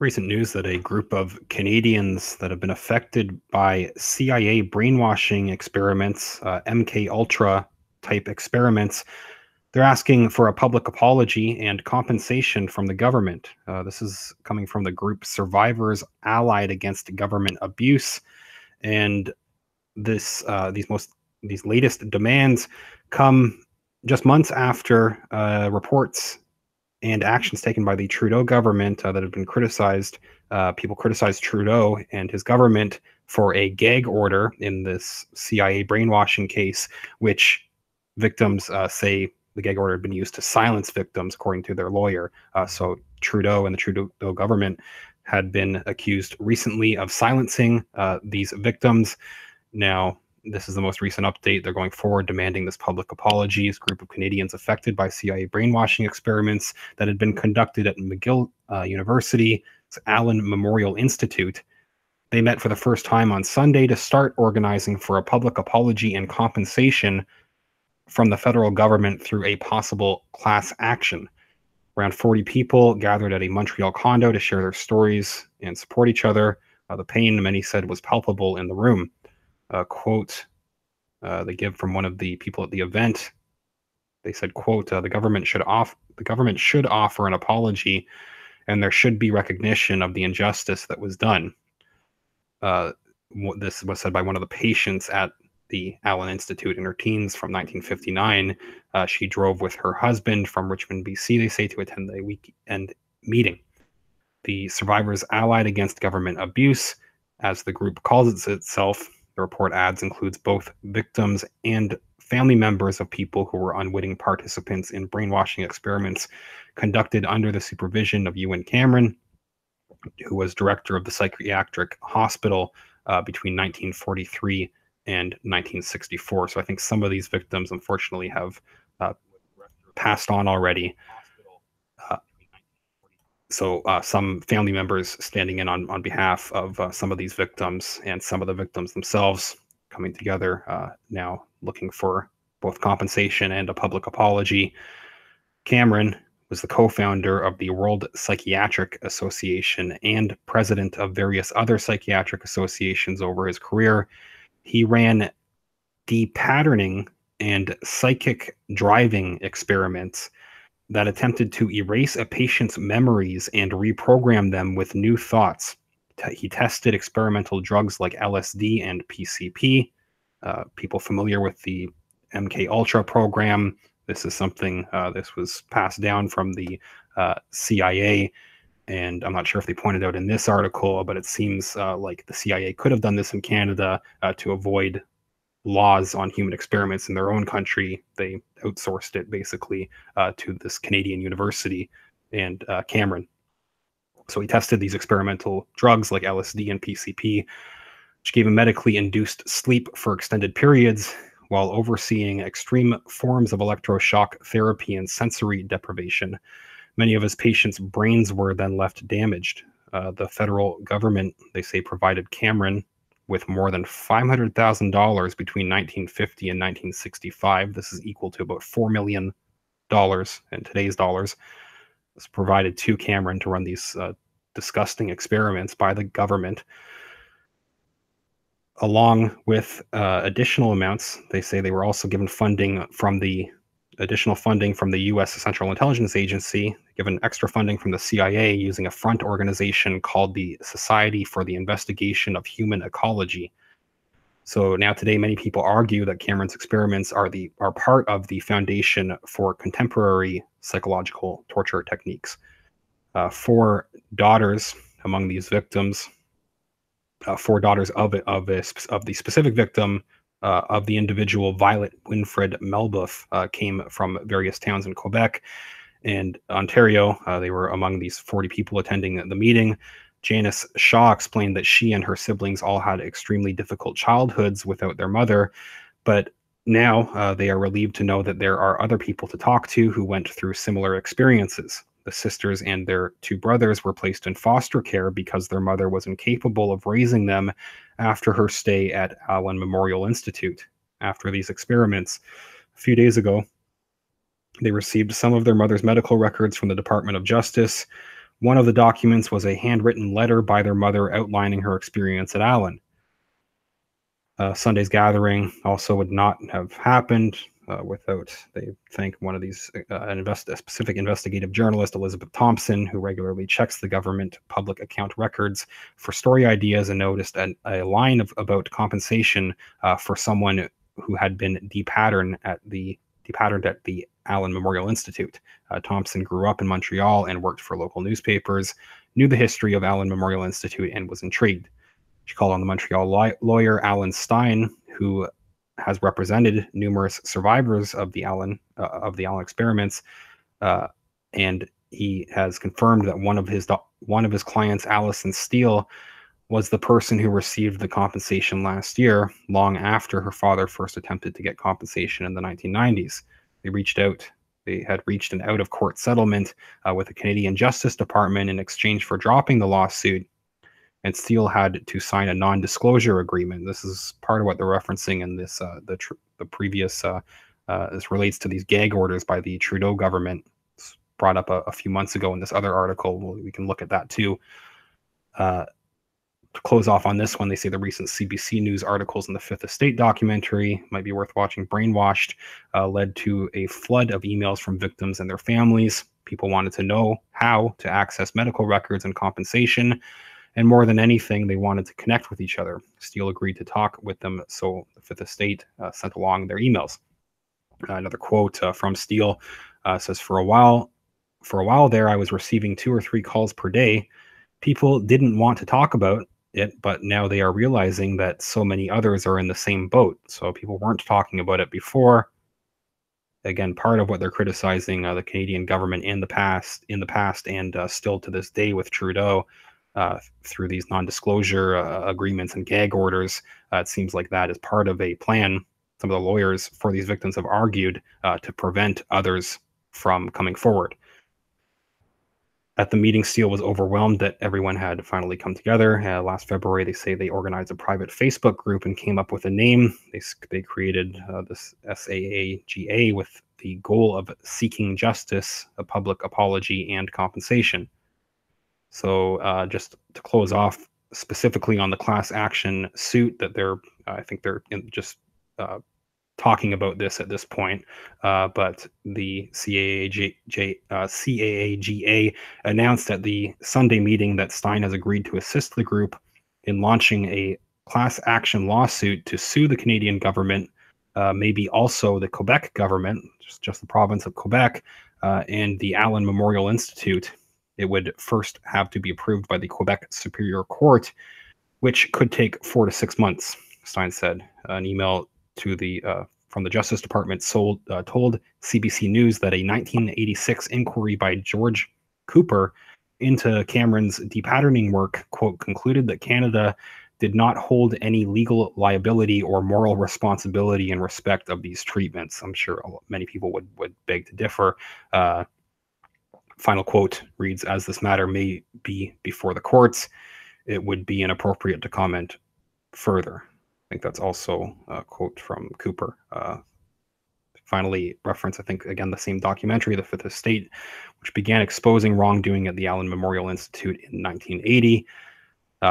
Recent news that a group of Canadians that have been affected by CIA brainwashing experiments, MK Ultra type experiments, they're asking for a public apology and compensation from the government. This is coming from the group Survivors Allied Against Government Abuse, and these latest demands come just months after reports and actions taken by the Trudeau government that have been criticized. People criticized Trudeau and his government for a gag order in this CIA brainwashing case, which victims say the gag order had been used to silence victims, according to their lawyer. So Trudeau and the Trudeau government had been accused recently of silencing these victims. Now, this is the most recent update. They're going forward demanding this public apology. This group of Canadians affected by CIA brainwashing experiments that had been conducted at McGill University's Allen Memorial Institute. They met for the first time on Sunday to start organizing for a public apology and compensation from the federal government through a possible class action. Around 40 people gathered at a Montreal condo to share their stories and support each other. The pain, many said, was palpable in the room. Quote, they give from one of the people at the event. They said, quote, the government should offer an apology, and there should be recognition of the injustice that was done. This was said by one of the patients at the Allen Institute in her teens from 1959. She drove with her husband from Richmond, BC, they say, to attend the weekend meeting. The Survivors Allied Against Government Abuse, as the group calls itself, the report adds, includes both victims and family members of people who were unwitting participants in brainwashing experiments conducted under the supervision of Ewen Cameron, who was director of the psychiatric hospital between 1943 and 1964. So I think some of these victims, unfortunately, have passed on already. So some family members standing in on behalf of some of these victims and some of the victims themselves coming together now looking for both compensation and a public apology. Cameron was the co-founder of the World Psychiatric Association and president of various other psychiatric associations over his career. He ran depatterning and psychic driving experiments that attempted to erase a patient's memories and reprogram them with new thoughts. He tested experimental drugs like LSD and PCP. People familiar with the MK Ultra program, this is something, this was passed down from the CIA, and I'm not sure if they pointed out in this article, but it seems like the CIA could have done this in Canada to avoid laws on human experiments in their own country. They outsourced it basically to this Canadian university and Cameron. So he tested these experimental drugs like LSD and PCP, which gave him medically induced sleep for extended periods while overseeing extreme forms of electroshock therapy and sensory deprivation. Many of his patients' brains were then left damaged. The federal government, they say, provided Cameron with more than $500,000 between 1950 and 1965. This is equal to about $4 million in today's dollars. It's provided to Cameron to run these disgusting experiments by the government, along with additional amounts. They say they were also given additional funding from the U.S. Central Intelligence Agency, given extra funding from the CIA using a front organization called the Society for the Investigation of Human Ecology. So now today, many people argue that Cameron's experiments are part of the foundation for contemporary psychological torture techniques. 4 daughters among these victims, 4 daughters of the specific victim, of the individual Violet Winfred Melbuff, came from various towns in Quebec and Ontario. They were among these 40 people attending the meeting. Janice Shaw explained that she and her siblings all had extremely difficult childhoods without their mother, but now they are relieved to know that there are other people to talk to who went through similar experiences. The sisters and their 2 brothers were placed in foster care because their mother was incapable of raising them after her stay at Allen Memorial Institute. After these experiments, a few days ago, they received some of their mother's medical records from the Department of Justice. One of the documents was a handwritten letter by their mother outlining her experience at Allen. Sunday's gathering also would not have happened without, they thank one of these, a specific investigative journalist, Elizabeth Thompson, who regularly checks the government public account records for story ideas, and noticed a line about compensation for someone who had been depatterned at the Allen Memorial Institute. Thompson grew up in Montreal and worked for local newspapers, knew the history of Allen Memorial Institute, and was intrigued. She called on the Montreal lawyer Alan Stein, who has represented numerous survivors of the Allen experiments, and he has confirmed that one of his clients, Allison Steele, was the person who received the compensation last year, long after her father first attempted to get compensation in the 1990s. They had reached an out-of-court settlement with the Canadian Justice Department in exchange for dropping the lawsuit, and Steele had to sign a non-disclosure agreement. This is part of what they're referencing in this the previous. This relates to these gag orders by the Trudeau government. It's brought up a few months ago in this other article. We can look at that too. To close off on this one, they say the recent CBC News articles in the Fifth Estate documentary, might be worth watching, Brainwashed, led to a flood of emails from victims and their families. People wanted to know how to access medical records and compensation. And more than anything, they wanted to connect with each other. Steele agreed to talk with them, so the Fifth Estate sent along their emails. Another quote from Steele says, for a while there, I was receiving 2 or 3 calls per day. People didn't want to talk about it, but now they are realizing that so many others are in the same boat. So people weren't talking about it before. Again, part of what they're criticizing the Canadian government in the past, and still to this day with Trudeau, through these non-disclosure agreements and gag orders. It seems like that is part of a plan. Some of the lawyers for these victims have argued to prevent others from coming forward. At the meeting, Steele was overwhelmed that everyone had finally come together. Last February, they say they organized a private Facebook group and came up with a name. They created this SAAGA with the goal of seeking justice, a public apology, and compensation. So just to close off, specifically on the class action suit that I think they're just talking about this at this point, but the CAAGA announced at the Sunday meeting that Stein has agreed to assist the group in launching a class action lawsuit to sue the Canadian government, maybe also the Quebec government, just the province of Quebec, and the Allen Memorial Institute. It would first have to be approved by the Quebec Superior Court, which could take 4 to 6 months, Stein said. An email to from the Justice Department told CBC News that a 1986 inquiry by George Cooper into Cameron's depatterning work, quote, concluded that Canada did not hold any legal liability or moral responsibility in respect of these treatments. I'm sure many people would beg to differ. Final quote reads, as this matter may be before the courts, it would be inappropriate to comment further. I think that's also a quote from Cooper. Finally, reference, I think, again, the same documentary, The Fifth Estate, which began exposing wrongdoing at the Allen Memorial Institute in 1980.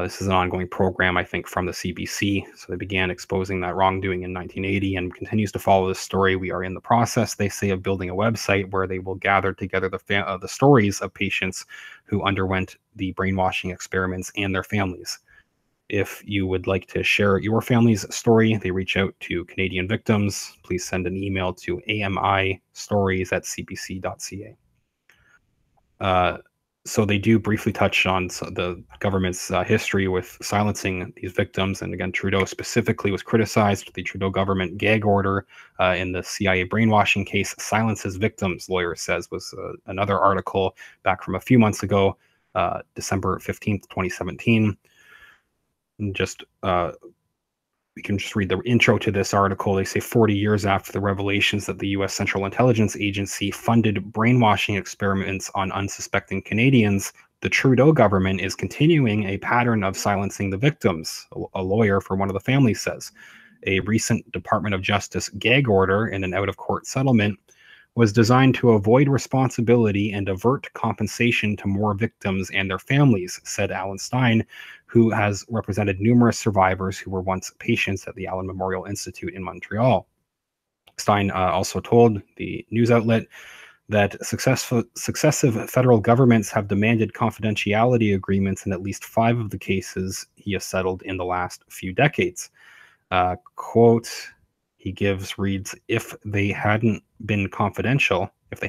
This is an ongoing program, I think, from the CBC. So they began exposing that wrongdoing in 1980 and continues to follow this story. We are in the process, they say, of building a website where they will gather together the stories of patients who underwent the brainwashing experiments and their families. If you would like to share your family's story, they reach out to Canadian victims. Please send an email to amistories@cbc.ca. So they do briefly touch on the government's history with silencing these victims. And again, Trudeau specifically was criticized. The Trudeau government gag order in the CIA brainwashing case silences victims, lawyer says, was another article back from a few months ago, December 15th, 2017. And just we can just read the intro to this article. They say 40 years after the revelations that the U.S. Central Intelligence Agency funded brainwashing experiments on unsuspecting Canadians, the Trudeau government is continuing a pattern of silencing the victims, a lawyer for one of the families says. A recent Department of Justice gag order in an out-of-court settlement was designed to avoid responsibility and avert compensation to more victims and their families, said Alan Stein, who has represented numerous survivors who were once patients at the Allen Memorial Institute in Montreal. Stein also told the news outlet that successive federal governments have demanded confidentiality agreements in at least 5 of the cases he has settled in the last few decades. Quote he gives reads, if they hadn't been confidential, and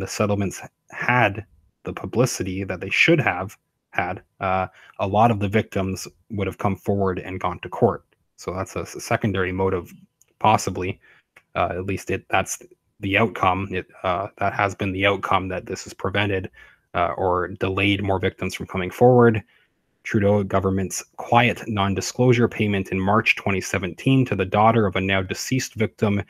the settlements had the publicity that they should have had, a lot of the victims would have come forward and gone to court. So that's a secondary motive, possibly. At least that's the outcome. That has been the outcome, that this has prevented or delayed more victims from coming forward. Trudeau government's quiet non-disclosure payment in March 2017 to the daughter of a now deceased victim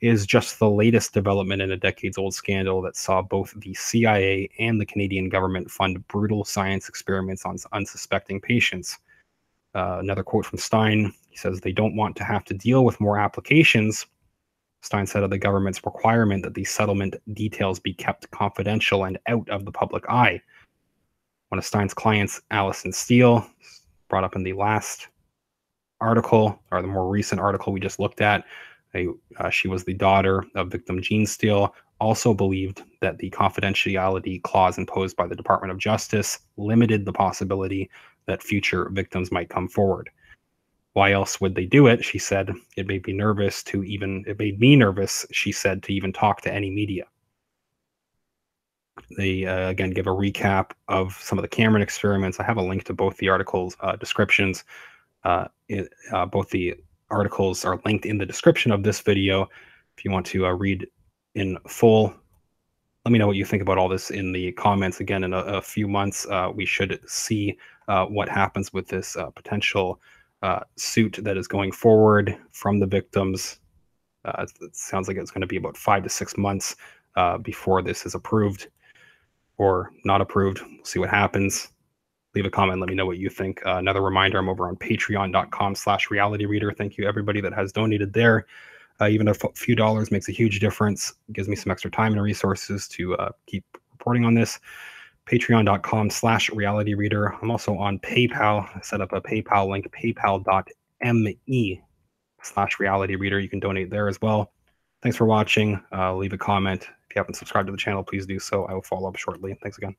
is just the latest development in a decades-old scandal that saw both the CIA and the Canadian government fund brutal science experiments on unsuspecting patients. Another quote from Stein, he says, they don't want to have to deal with more applications. Stein said of the government's requirement that these settlement details be kept confidential and out of the public eye. One of Stein's clients, Alison Steele, brought up in the last article, or the more recent article we just looked at, she was the daughter of victim Jean Steele, also believed that the confidentiality clause imposed by the Department of Justice limited the possibility that future victims might come forward. Why else would they do it? She said, it made me nervous, she said, to even talk to any media. They again give a recap of some of the Cameron experiments. I have a link to both the articles' descriptions. Both the articles are linked in the description of this video. If you want to read in full, let me know what you think about all this in the comments. Again, in a few months, we should see what happens with this potential suit that is going forward from the victims. It sounds like it's going to be about 5 to 6 months before this is approved or not approved. We'll see what happens. Leave a comment. Let me know what you think. Another reminder, I'm over on patreon.com/realityreader. Thank you, everybody that has donated there. Even a few dollars makes a huge difference. It gives me some extra time and resources to keep reporting on this. Patreon.com/realityreader. I'm also on PayPal. I set up a PayPal link, paypal.me/realityreader. You can donate there as well. Thanks for watching. Leave a comment. If you haven't subscribed to the channel, please do so. I will follow up shortly. Thanks again.